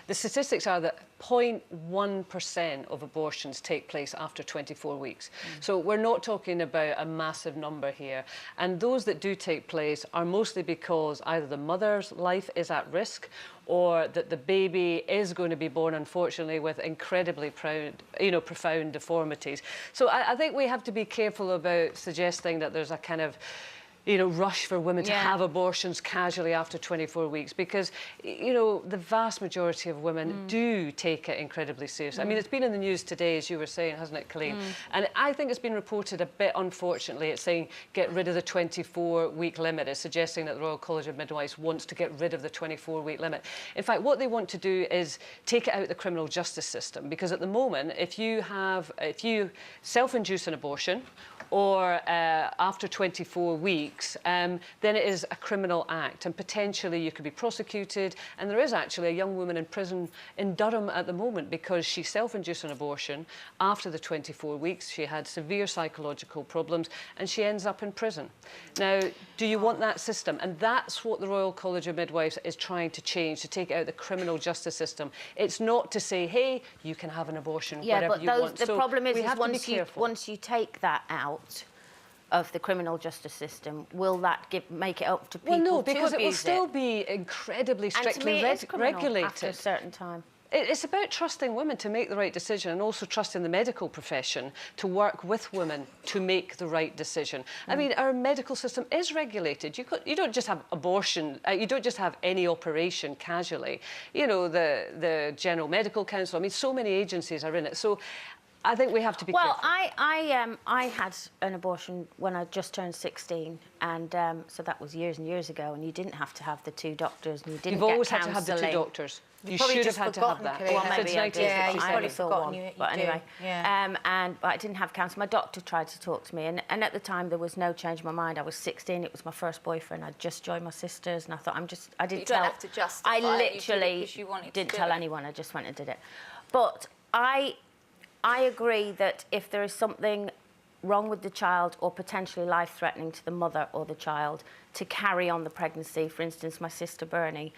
the statistics are that 0.1% of abortions take place after 24 weeks. So we're not talking about a massive number here. And those that do take place are mostly because either the mother's life is at risk or that the baby is going to be born, unfortunately, with incredibly profound deformities. So I think we have to be careful about suggesting that there's a kind of rush for women to have abortions casually after 24 weeks, because, the vast majority of women do take it incredibly seriously. I mean, it's been in the news today, as you were saying, hasn't it, Colleen? And I think it's been reported a bit, unfortunately, it's saying get rid of the 24-week limit. It's suggesting that the Royal College of Midwives wants to get rid of the 24-week limit. In fact, what they want to do is take it out of the criminal justice system, because at the moment, if you self-induce an abortion, or after 24 weeks, then it is a criminal act, and potentially you could be prosecuted. And there is actually a young woman in prison in Durham at the moment because she self-induced an abortion after the 24 weeks. She had severe psychological problems and she ends up in prison. Now, do you want that system? And that's what the Royal College of Midwives is trying to change, to take out the criminal justice system. It's not to say, hey, you can have an abortion wherever you want. The problem is once you take that out of the criminal justice system, will that make it up to people? Well, no, because it will still be incredibly strictly regulated after a certain time. It's about trusting women to make the right decision, and also trusting the medical profession to work with women to make the right decision. I mean, our medical system is regulated. You don't just have abortion, you don't just have any operation casually. The General Medical Council, I mean, so many agencies are in it. So I think we have to be careful. Well, I had an abortion when I just turned 16, and so that was years and years ago, and you didn't have to have the 2 doctors, and you didn't You've get always counselling. had to have the 2 doctors. You probably should have just had to have forgotten, that. Well, maybe I did. Yeah, I probably forgotten. one. But anyway, but I didn't have counsel. My doctor tried to talk to me, and at the time there was no change in my mind. I was 16. It was my first boyfriend. I'd just joined my sisters, and I thought I didn't tell. You don't have to justify. I literally didn't tell anyone. I just went and did it. But I agree that if there is something wrong with the child or potentially life-threatening to the mother or the child, to carry on the pregnancy. For instance, my sister Bernie,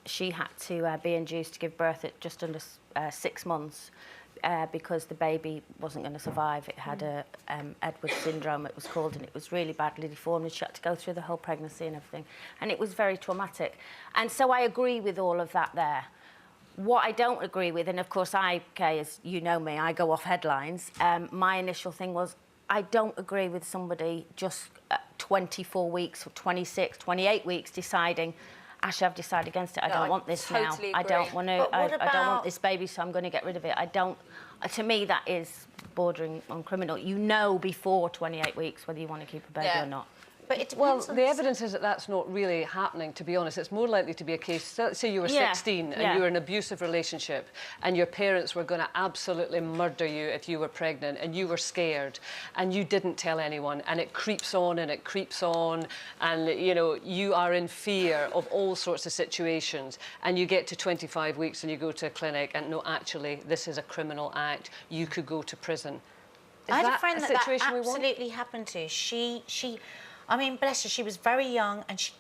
she had to be induced to give birth at just under 6 months because the baby wasn't going to survive. It had a Edwards syndrome, it was called, and it was really badly deformed, and she had to go through the whole pregnancy and everything. And it was very traumatic. And so I agree with all of that there. What I don't agree with, and of course as you know me, I go off headlines, my initial thing was, I don't agree with somebody just 24 weeks or 26, 28 weeks deciding, actually I've decided against it, I don't want this now. Agree. I don't want to, I don't want this baby, so I'm going to get rid of it. To me that is bordering on criminal. You know before 28 weeks whether you want to keep a baby or not. But it depends the evidence is that that's not really happening, to be honest. It's more likely to be a case, say you were 16 and you were in an abusive relationship and your parents were going to absolutely murder you if you were pregnant, and you were scared and you didn't tell anyone, and it creeps on and it creeps on, and you are in fear of all sorts of situations, and you get to 25 weeks and you go to a clinic and no, actually this is a criminal act, you could go to prison. I had a friend that absolutely happened to. I mean, bless her, she was very young and she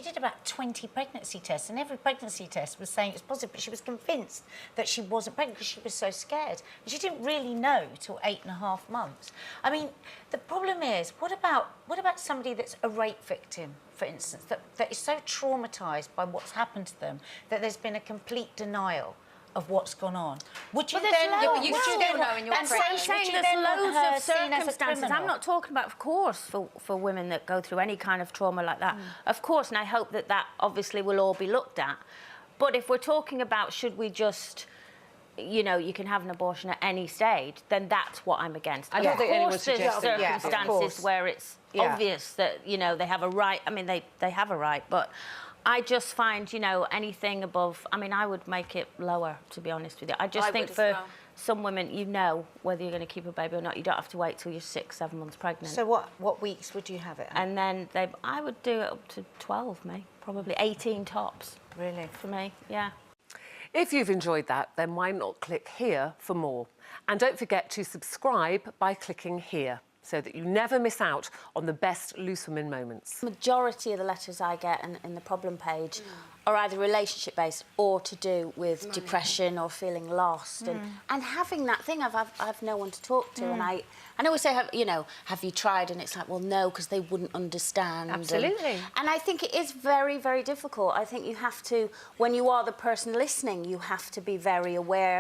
did about 20 pregnancy tests, and every pregnancy test was saying it's positive, but she was convinced that she wasn't pregnant because she was so scared. And she didn't really know till 8.5 months. I mean, the problem is, what about somebody that's a rape victim, for instance, that is so traumatised by what's happened to them that there's been a complete denial of what's gone on? Would you then know in your there's loads of circumstances. I'm not talking about, of course, for women that go through any kind of trauma like that. Of course, and I hope that obviously will all be looked at. But if we're talking about should we just, you can have an abortion at any stage, then that's what I'm against. I don't think anyone suggests there's circumstances where it's obvious that, they have a right. I mean, they have a right, but I just find, anything above... I mean, I would make it lower, to be honest with you. I just think for some women, whether you're going to keep a baby or not. You don't have to wait till you're 6, 7 months pregnant. So what weeks would you have it at? And then I would do it up to 12, probably 18 tops. Really? For me, yeah. If you've enjoyed that, then why not click here for more? And don't forget to subscribe by clicking here. so that you never miss out on the best Loose Women moments. The majority of the letters I get in the problem page are either relationship-based or to do with depression or feeling lost. And having that thing of I've no one to talk to, and I always say, you know, have you tried? And it's like, well, no, because they wouldn't understand. Absolutely. And I think it is very, very difficult. I think you have to, when you are the person listening, you have to be very aware.